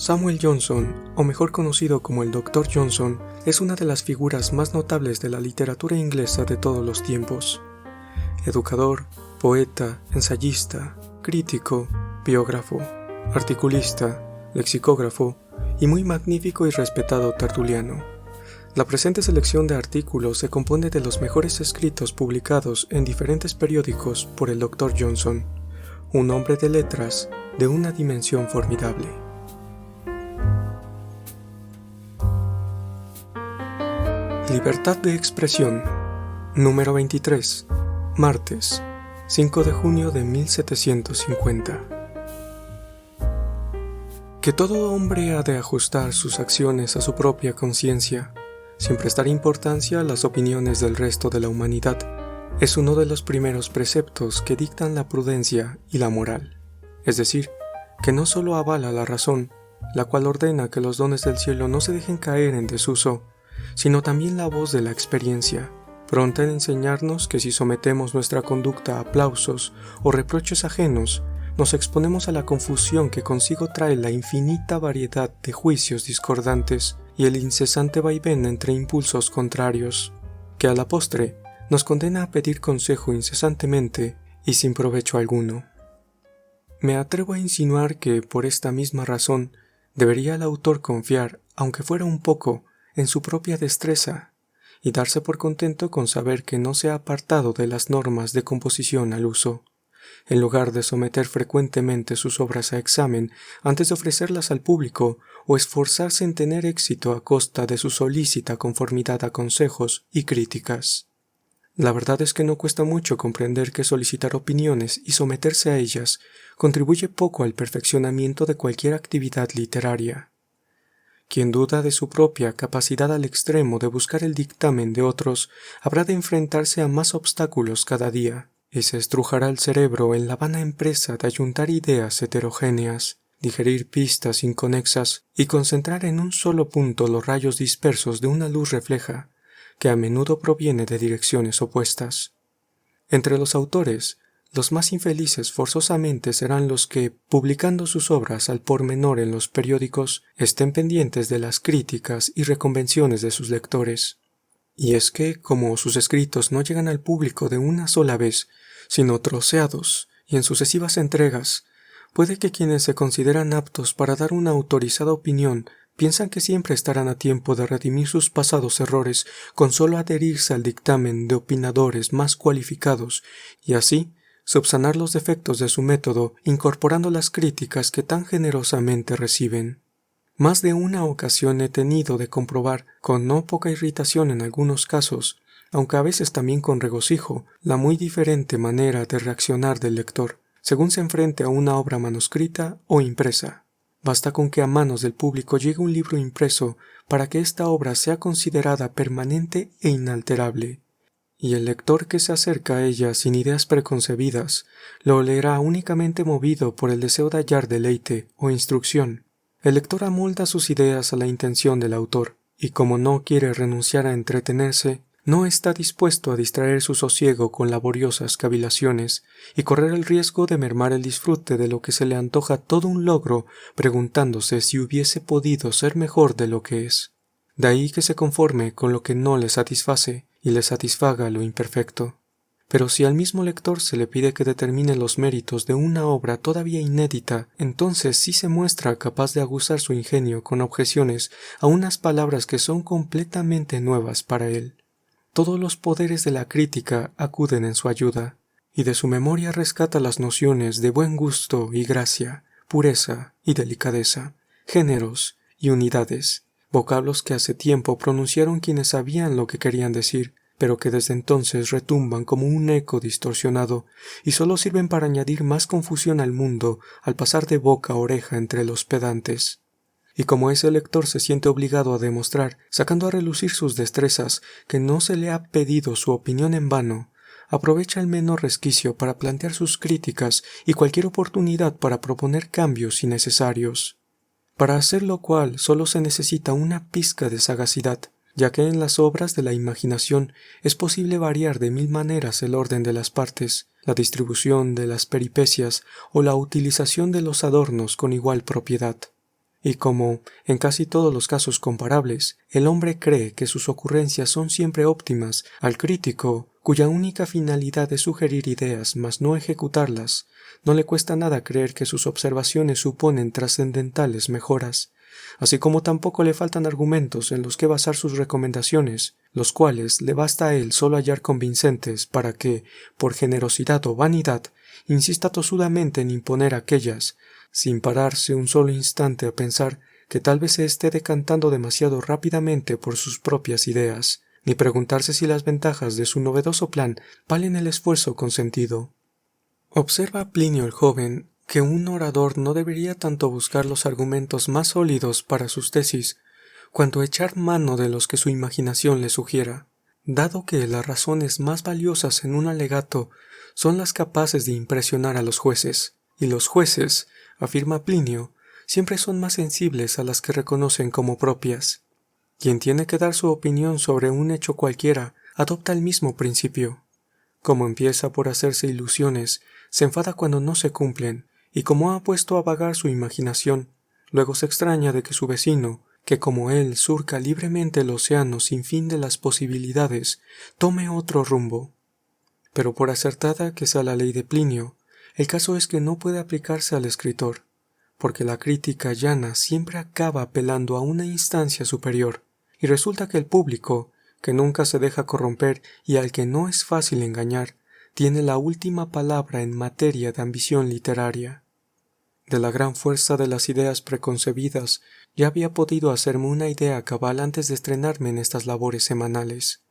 Samuel Johnson, o mejor conocido como el Dr. Johnson, es una de las figuras más notables de la literatura inglesa de todos los tiempos. Educador, poeta, ensayista, crítico, biógrafo, articulista, lexicógrafo y muy magnífico y respetado tertuliano. La presente selección de artículos se compone de los mejores escritos publicados en diferentes periódicos por el Dr. Johnson, un hombre de letras de una dimensión formidable. Libertad de expresión, número 23, martes, 5 de junio de 1750. Que todo hombre ha de ajustar sus acciones a su propia conciencia, sin prestar importancia a las opiniones del resto de la humanidad, es uno de los primeros preceptos que dictan la prudencia y la moral. Es decir, que no solo avala la razón, la cual ordena que los dones del cielo no se dejen caer en desuso, sino también la voz de la experiencia, pronta en enseñarnos que si sometemos nuestra conducta a aplausos o reproches ajenos, nos exponemos a la confusión que consigo trae la infinita variedad de juicios discordantes y el incesante vaivén entre impulsos contrarios, que a la postre nos condena a pedir consejo incesantemente y sin provecho alguno. Me atrevo a insinuar que, por esta misma razón, debería el autor confiar, aunque fuera un poco, en su propia destreza, y darse por contento con saber que no se ha apartado de las normas de composición al uso, en lugar de someter frecuentemente sus obras a examen antes de ofrecerlas al público o esforzarse en tener éxito a costa de su solícita conformidad a consejos y críticas. La verdad es que no cuesta mucho comprender que solicitar opiniones y someterse a ellas contribuye poco al perfeccionamiento de cualquier actividad literaria. Quien duda de su propia capacidad al extremo de buscar el dictamen de otros habrá de enfrentarse a más obstáculos cada día, y se estrujará el cerebro en la vana empresa de ayuntar ideas heterogéneas, digerir pistas inconexas y concentrar en un solo punto los rayos dispersos de una luz refleja, que a menudo proviene de direcciones opuestas. Entre los autores, los más infelices forzosamente serán los que, publicando sus obras al pormenor en los periódicos, estén pendientes de las críticas y reconvenciones de sus lectores. Y es que, como sus escritos no llegan al público de una sola vez, sino troceados y en sucesivas entregas, puede que quienes se consideran aptos para dar una autorizada opinión piensan que siempre estarán a tiempo de redimir sus pasados errores con solo adherirse al dictamen de opinadores más cualificados y así subsanar los defectos de su método incorporando las críticas que tan generosamente reciben. Más de una ocasión he tenido de comprobar, con no poca irritación en algunos casos, aunque a veces también con regocijo, la muy diferente manera de reaccionar del lector, según se enfrente a una obra manuscrita o impresa. Basta con que a manos del público llegue un libro impreso para que esta obra sea considerada permanente e inalterable, y el lector que se acerca a ella sin ideas preconcebidas lo leerá únicamente movido por el deseo de hallar deleite o instrucción. El lector amolda sus ideas a la intención del autor, y como no quiere renunciar a entretenerse, no está dispuesto a distraer su sosiego con laboriosas cavilaciones y correr el riesgo de mermar el disfrute de lo que se le antoja todo un logro preguntándose si hubiese podido ser mejor de lo que es. De ahí que se conforme con lo que no le satisface y le satisfaga lo imperfecto. Pero si al mismo lector se le pide que determine los méritos de una obra todavía inédita, entonces sí se muestra capaz de aguzar su ingenio con objeciones a unas palabras que son completamente nuevas para él. Todos los poderes de la crítica acuden en su ayuda, y de su memoria rescata las nociones de buen gusto y gracia, pureza y delicadeza, géneros y unidades, vocablos que hace tiempo pronunciaron quienes sabían lo que querían decir, pero que desde entonces retumban como un eco distorsionado y solo sirven para añadir más confusión al mundo al pasar de boca a oreja entre los pedantes. Y como ese lector se siente obligado a demostrar, sacando a relucir sus destrezas, que no se le ha pedido su opinión en vano, aprovecha el menor resquicio para plantear sus críticas y cualquier oportunidad para proponer cambios innecesarios. Para hacer lo cual solo se necesita una pizca de sagacidad, ya que en las obras de la imaginación es posible variar de mil maneras el orden de las partes, la distribución de las peripecias o la utilización de los adornos con igual propiedad. Y como, en casi todos los casos comparables, el hombre cree que sus ocurrencias son siempre óptimas, al crítico, cuya única finalidad es sugerir ideas mas no ejecutarlas, no le cuesta nada creer que sus observaciones suponen trascendentales mejoras, así como tampoco le faltan argumentos en los que basar sus recomendaciones, los cuales le basta a él solo hallar convincentes para que, por generosidad o vanidad, insista tosudamente en imponer aquellas, sin pararse un solo instante a pensar que tal vez se esté decantando demasiado rápidamente por sus propias ideas, ni preguntarse si las ventajas de su novedoso plan valen el esfuerzo consentido. Observa Plinio el joven que un orador no debería tanto buscar los argumentos más sólidos para sus tesis, cuanto echar mano de los que su imaginación le sugiera, dado que las razones más valiosas en un alegato son las capaces de impresionar a los jueces, y los jueces, afirma Plinio, siempre son más sensibles a las que reconocen como propias. Quien tiene que dar su opinión sobre un hecho cualquiera adopta el mismo principio. Como empieza por hacerse ilusiones, se enfada cuando no se cumplen, y como ha puesto a vagar su imaginación, luego se extraña de que su vecino, que como él surca libremente el océano sin fin de las posibilidades, tome otro rumbo. Pero por acertada que sea la ley de Plinio, el caso es que no puede aplicarse al escritor, porque la crítica llana siempre acaba apelando a una instancia superior, y resulta que el público, que nunca se deja corromper y al que no es fácil engañar, tiene la última palabra en materia de ambición literaria. De la gran fuerza de las ideas preconcebidas, ya había podido hacerme una idea cabal antes de estrenarme en estas labores semanales.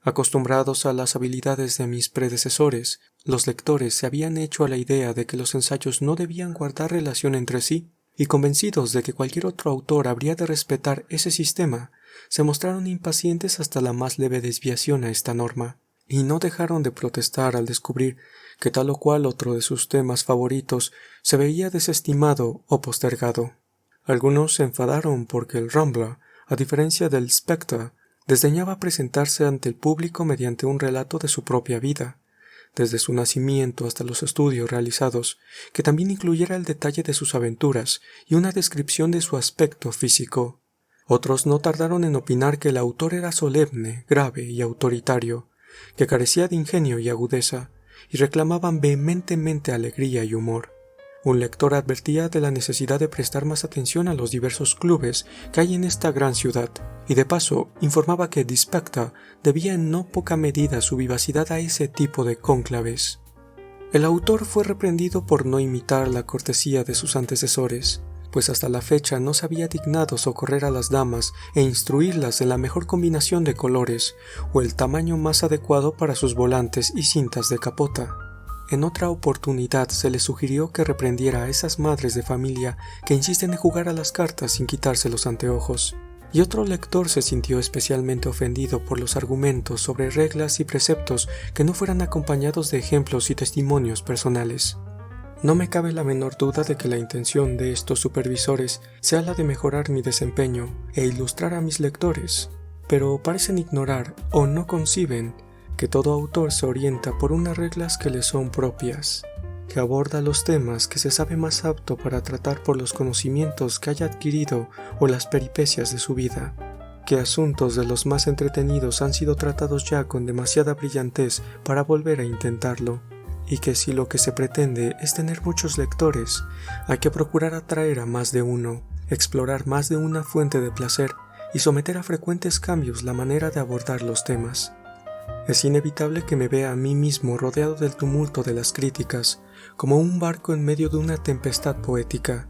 Acostumbrados a las habilidades de mis predecesores, los lectores se habían hecho a la idea de que los ensayos no debían guardar relación entre sí, y convencidos de que cualquier otro autor habría de respetar ese sistema, se mostraron impacientes hasta la más leve desviación a esta norma, y no dejaron de protestar al descubrir que tal o cual otro de sus temas favoritos se veía desestimado o postergado. Algunos se enfadaron porque el Rambler, a diferencia del Spectre, desdeñaba presentarse ante el público mediante un relato de su propia vida, desde su nacimiento hasta los estudios realizados, que también incluyera el detalle de sus aventuras y una descripción de su aspecto físico. Otros no tardaron en opinar que el autor era solemne, grave y autoritario, que carecía de ingenio y agudeza, y reclamaban vehementemente alegría y humor. Un lector advertía de la necesidad de prestar más atención a los diversos clubes que hay en esta gran ciudad, y de paso informaba que Dispecta debía en no poca medida su vivacidad a ese tipo de cónclaves. El autor fue reprendido por no imitar la cortesía de sus antecesores, pues hasta la fecha no se había dignado socorrer a las damas e instruirlas en la mejor combinación de colores o el tamaño más adecuado para sus volantes y cintas de capota. En otra oportunidad se le sugirió que reprendiera a esas madres de familia que insisten en jugar a las cartas sin quitarse los anteojos, y otro lector se sintió especialmente ofendido por los argumentos sobre reglas y preceptos que no fueran acompañados de ejemplos y testimonios personales. No me cabe la menor duda de que la intención de estos supervisores sea la de mejorar mi desempeño e ilustrar a mis lectores, pero parecen ignorar o no conciben que todo autor se orienta por unas reglas que le son propias, que aborda los temas que se sabe más apto para tratar por los conocimientos que haya adquirido o las peripecias de su vida, que asuntos de los más entretenidos han sido tratados ya con demasiada brillantez para volver a intentarlo, y que si lo que se pretende es tener muchos lectores, hay que procurar atraer a más de uno, explorar más de una fuente de placer y someter a frecuentes cambios la manera de abordar los temas. Es inevitable que me vea a mí mismo rodeado del tumulto de las críticas, como un barco en medio de una tempestad poética,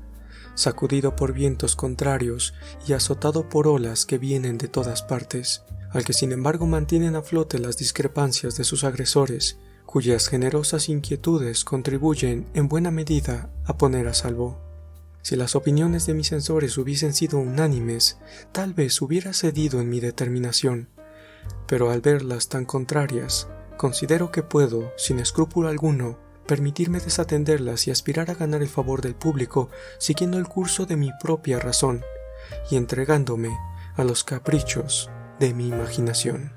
sacudido por vientos contrarios y azotado por olas que vienen de todas partes, al que sin embargo mantienen a flote las discrepancias de sus agresores, cuyas generosas inquietudes contribuyen en buena medida a poner a salvo. Si las opiniones de mis censores hubiesen sido unánimes, tal vez hubiera cedido en mi determinación, pero al verlas tan contrarias, considero que puedo, sin escrúpulo alguno, permitirme desatenderlas y aspirar a ganar el favor del público siguiendo el curso de mi propia razón y entregándome a los caprichos de mi imaginación.